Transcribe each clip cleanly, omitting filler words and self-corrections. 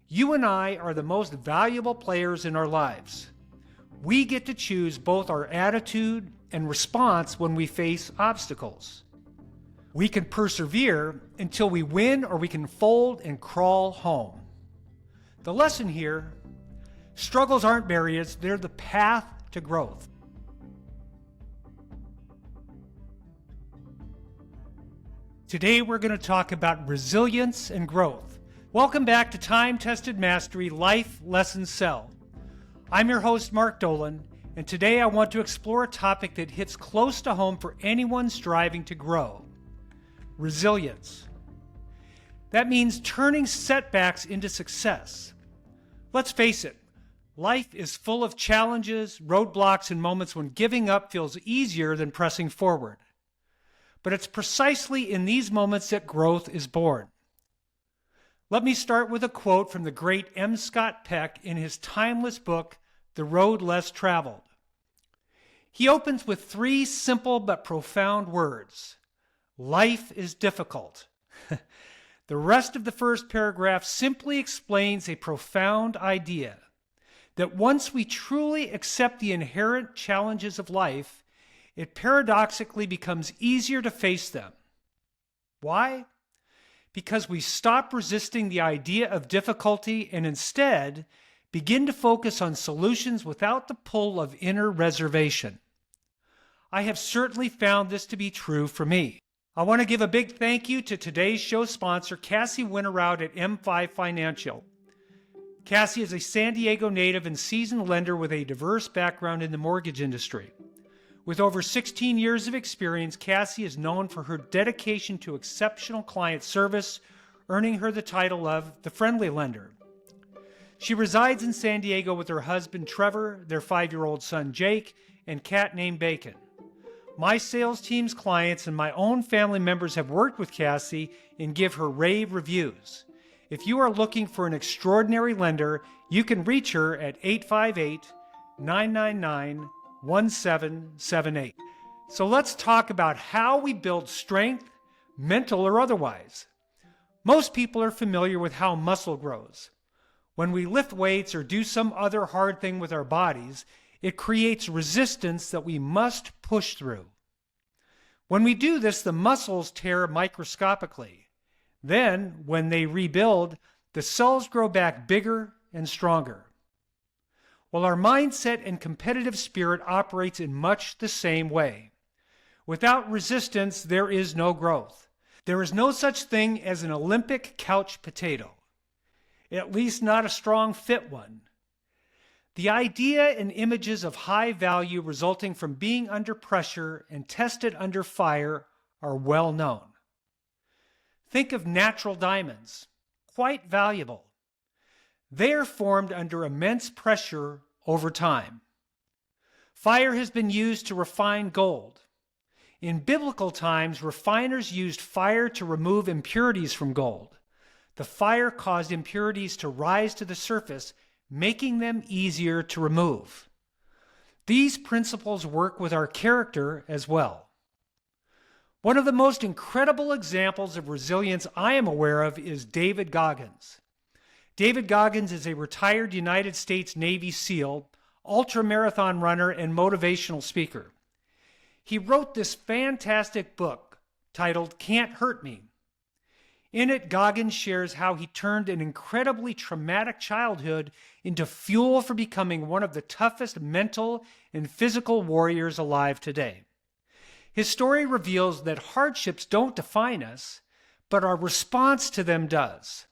You and I are the most valuable players in our lives. We get to choose both our attitude and response when we face obstacles. We can persevere until we win, or we can fold and crawl home. The lesson here: struggles aren't barriers, they're the path to growth. Today we're going to talk about resilience and growth. Welcome back to Time-Tested Mastery Life Lessons Sell. I'm your host, Mark Dolan, and today I want to explore a topic that hits close to home for anyone striving to grow: resilience. That means turning setbacks into success. Let's face it, life is full of challenges, roadblocks, and moments when giving up feels easier than pressing forward. But it's precisely in these moments that growth is born. Let me start with a quote from the great M. Scott Peck in his timeless book, The Road Less Traveled. He opens with three simple but profound words: life is difficult. The rest of the first paragraph simply explains a profound idea, that once we truly accept the inherent challenges of life, it paradoxically becomes easier to face them. Why? Because we stop resisting the idea of difficulty and instead begin to focus on solutions without the pull of inner reservation. I have certainly found this to be true for me. I want to give a big thank you to today's show sponsor, Cassie Winterout at M5 Financial. Cassie is a San Diego native and seasoned lender with a diverse background in the mortgage industry. With over 16 years of experience, Cassie is known for her dedication to exceptional client service, earning her the title of the Friendly Lender. She resides in San Diego with her husband Trevor, their 5-year-old son Jake, and cat named Bacon. My sales team's clients and my own family members have worked with Cassie and give her rave reviews. If you are looking for an extraordinary lender, you can reach her at 858-999-1778. So let's talk about how we build strength, mental or otherwise. Most people are familiar with how muscle grows. When we lift weights or do some other hard thing with our bodies, it creates resistance that we must push through. When we do this, the muscles tear microscopically. Then, when they rebuild, the cells grow back bigger and stronger. Well, our mindset and competitive spirit operates in much the same way. Without resistance, there is no growth. There is no such thing as an Olympic couch potato, at least not a strong, fit one. The idea and images of high value resulting from being under pressure and tested under fire are well known. Think of natural diamonds, quite valuable. They are formed under immense pressure over time. Fire has been used to refine gold. In biblical times, refiners used fire to remove impurities from gold. The fire caused impurities to rise to the surface, making them easier to remove. These principles work with our character as well. One of the most incredible examples of resilience I am aware of is David Goggins. David Goggins is a retired United States Navy SEAL, ultramarathon runner, and motivational speaker. He wrote this fantastic book titled Can't Hurt Me. In it, Goggins shares how he turned an incredibly traumatic childhood into fuel for becoming one of the toughest mental and physical warriors alive today. His story reveals that hardships don't define us, but our response to them does.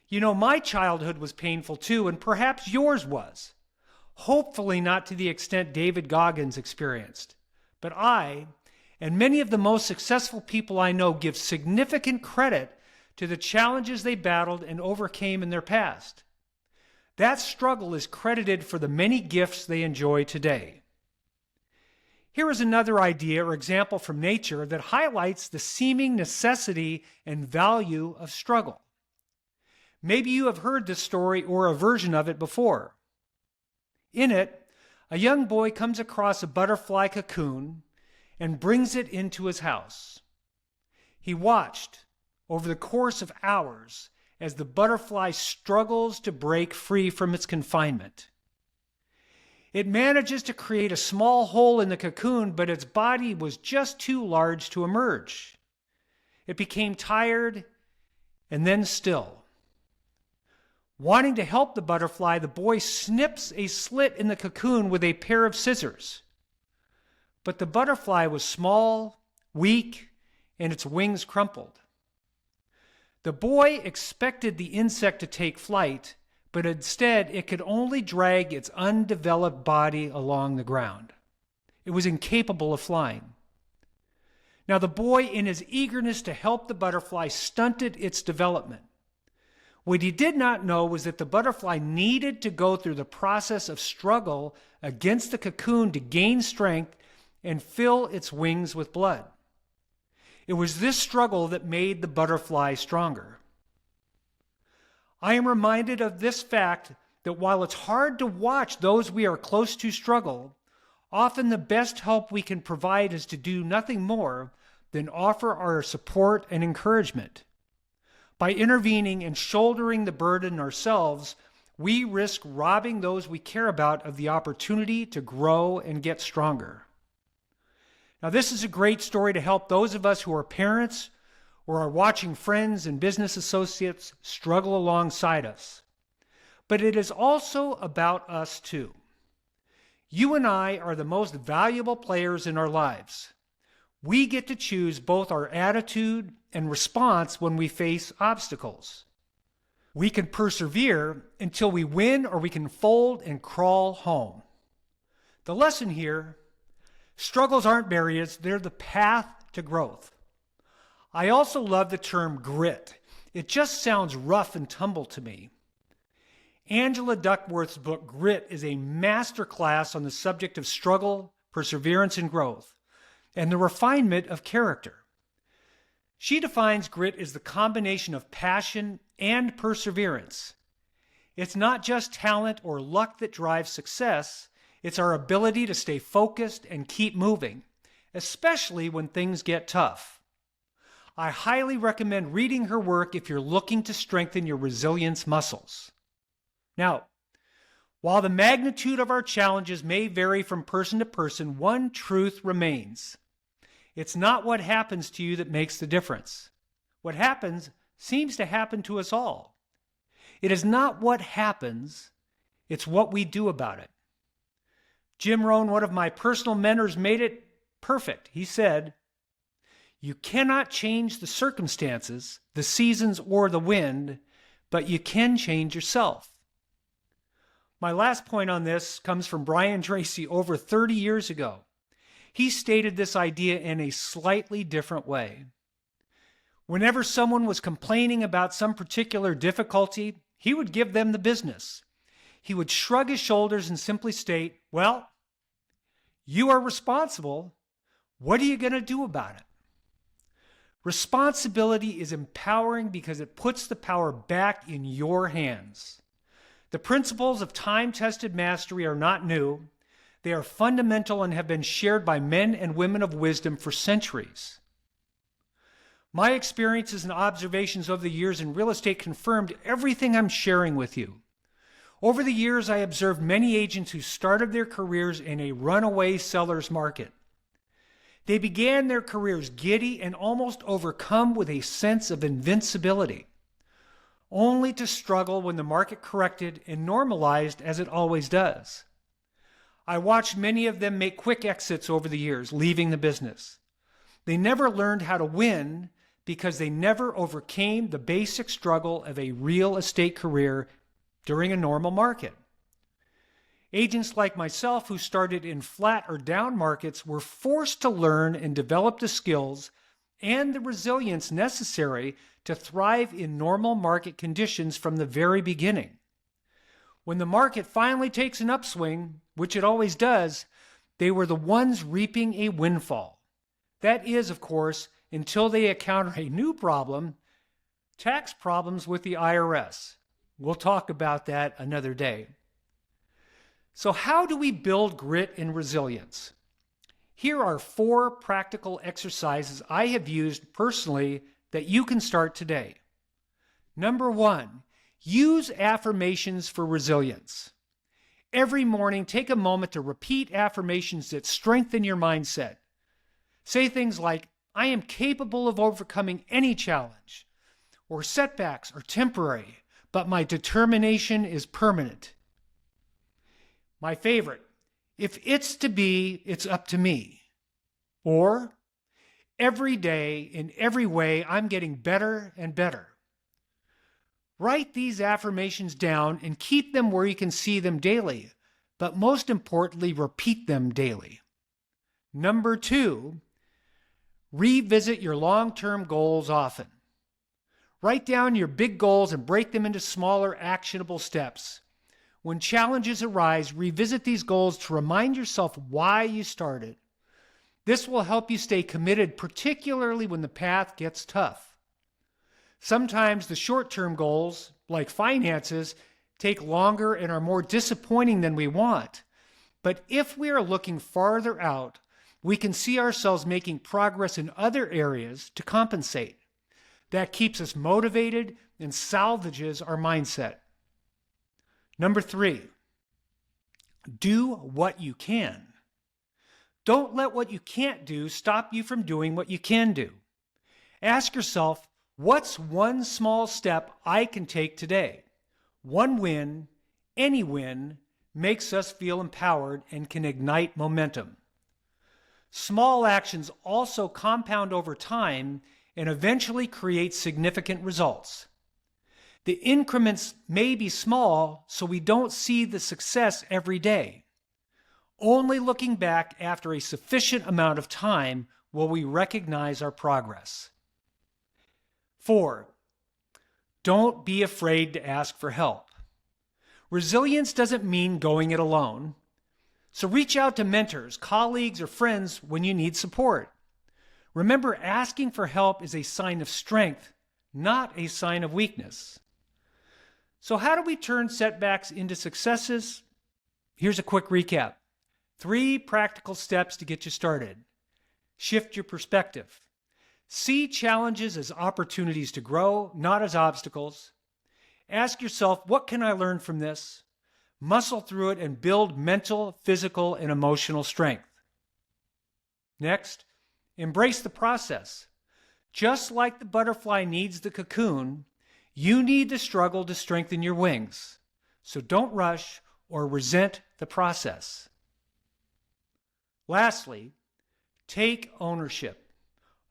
You know, my childhood was painful too, and perhaps yours was. Hopefully not to the extent David Goggins experienced. But I, and many of the most successful people I know, give significant credit to the challenges they battled and overcame in their past. That struggle is credited for the many gifts they enjoy today. Here is another idea or example from nature that highlights the seeming necessity and value of struggle. Maybe you have heard this story or a version of it before. In it, a young boy comes across a butterfly cocoon and brings it into his house. He watched over the course of hours as the butterfly struggles to break free from its confinement. It manages to create a small hole in the cocoon, but its body was just too large to emerge. It became tired and then still. Wanting to help the butterfly, the boy snips a slit in the cocoon with a pair of scissors. But the butterfly was small, weak, and its wings crumpled. The boy expected the insect to take flight, but instead it could only drag its undeveloped body along the ground. It was incapable of flying. Now the boy, in his eagerness to help the butterfly, stunted its development. What he did not know was that the butterfly needed to go through the process of struggle against the cocoon to gain strength and fill its wings with blood. It was this struggle that made the butterfly stronger. I am reminded of this fact that while it's hard to watch those we are close to struggle, often the best help we can provide is to do nothing more than offer our support and encouragement. By intervening and shouldering the burden ourselves, we risk robbing those we care about of the opportunity to grow and get stronger. Now, this is a great story to help those of us who are parents or are watching friends and business associates struggle alongside us. But it is also about us too. You and I are the most valuable players in our lives. We get to choose both our attitude and response when we face obstacles. We can persevere until we win, or we can fold and crawl home. The lesson here: struggles aren't barriers, they're the path to growth. I also love the term grit. It just sounds rough and tumble to me. Angela Duckworth's book, Grit, is a masterclass on the subject of struggle, perseverance, and growth, and the refinement of character. She defines grit as the combination of passion and perseverance. It's not just talent or luck that drives success, it's our ability to stay focused and keep moving, especially when things get tough. I highly recommend reading her work if you're looking to strengthen your resilience muscles. Now, while the magnitude of our challenges may vary from person to person, one truth remains. It's not what happens to you that makes the difference. What happens seems to happen to us all. It is not what happens, it's what we do about it. Jim Rohn, one of my personal mentors, made it perfect. He said, "You cannot change the circumstances, the seasons, or the wind, but you can change yourself." My last point on this comes from Brian Tracy over 30 years ago. He stated this idea in a slightly different way. Whenever someone was complaining about some particular difficulty, he would give them the business. He would shrug his shoulders and simply state, "Well, you are responsible. What are you going to do about it?" Responsibility is empowering because it puts the power back in your hands. The principles of time-tested mastery are not new. They are fundamental and have been shared by men and women of wisdom for centuries. My experiences and observations over the years in real estate confirmed everything I'm sharing with you. Over the years, I observed many agents who started their careers in a runaway seller's market. They began their careers giddy and almost overcome with a sense of invincibility, only to struggle when the market corrected and normalized, as it always does. I watched many of them make quick exits over the years, leaving the business. They never learned how to win because they never overcame the basic struggle of a real estate career during a normal market. Agents like myself who started in flat or down markets were forced to learn and develop the skills and the resilience necessary to thrive in normal market conditions from the very beginning. When the market finally takes an upswing, which it always does, they were the ones reaping a windfall. That is, of course, until they encounter a new problem, tax problems with the IRS. We'll talk about that another day. So how do we build grit and resilience? Here are 4 practical exercises I have used personally that you can start today. Number 1, use affirmations for resilience. Every morning, take a moment to repeat affirmations that strengthen your mindset. Say things like, I am capable of overcoming any challenge, or setbacks are temporary, but my determination is permanent. My favorite, if it's to be, it's up to me. Or, every day, in every way, I'm getting better and better. Write these affirmations down and keep them where you can see them daily, but most importantly, repeat them daily. Number 2, revisit your long-term goals often. Write down your big goals and break them into smaller, actionable steps. When challenges arise, revisit these goals to remind yourself why you started. This will help you stay committed, particularly when the path gets tough. Sometimes the short-term goals, like finances, take longer and are more disappointing than we want. But if we are looking farther out, we can see ourselves making progress in other areas to compensate. That keeps us motivated and salvages our mindset. Number 3, do what you can. Don't let what you can't do stop you from doing what you can do. Ask yourself, what's one small step I can take today? One win, any win, makes us feel empowered and can ignite momentum. Small actions also compound over time and eventually create significant results. The increments may be small, so we don't see the success every day. Only looking back after a sufficient amount of time will we recognize our progress. 4, don't be afraid to ask for help. Resilience doesn't mean going it alone. So reach out to mentors, colleagues, or friends when you need support. Remember, asking for help is a sign of strength, not a sign of weakness. So how do we turn setbacks into successes? Here's a quick recap. 3 practical steps to get you started. Shift your perspective. See challenges as opportunities to grow, not as obstacles. Ask yourself, what can I learn from this? Muscle through it and build mental, physical, and emotional strength. Next, embrace the process. Just like the butterfly needs the cocoon, you need the struggle to strengthen your wings. So don't rush or resent the process. Lastly, take ownership.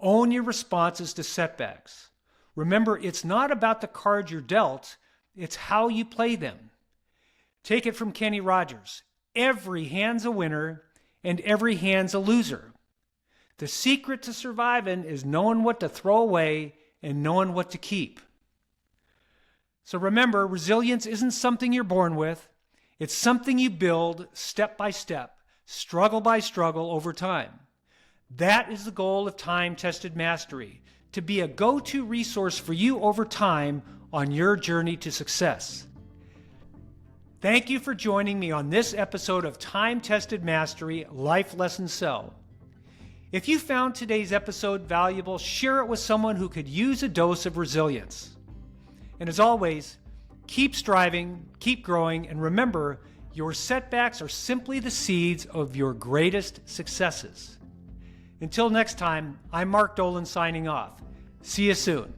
Own your responses to setbacks. Remember, it's not about the cards you're dealt, it's how you play them. Take it from Kenny Rogers. Every hand's a winner and every hand's a loser. The secret to surviving is knowing what to throw away and knowing what to keep. So remember, resilience isn't something you're born with. It's something you build step by step, struggle by struggle over time. That is the goal of time-tested mastery, to be a go-to resource for you over time on your journey to success. Thank you for joining me on this episode of Time-Tested Mastery Life Lesson Cell. If you found today's episode valuable, share it with someone who could use a dose of resilience. And as always, keep striving, keep growing, and remember, your setbacks are simply the seeds of your greatest successes. Until next time, I'm Mark Dolan signing off. See you soon.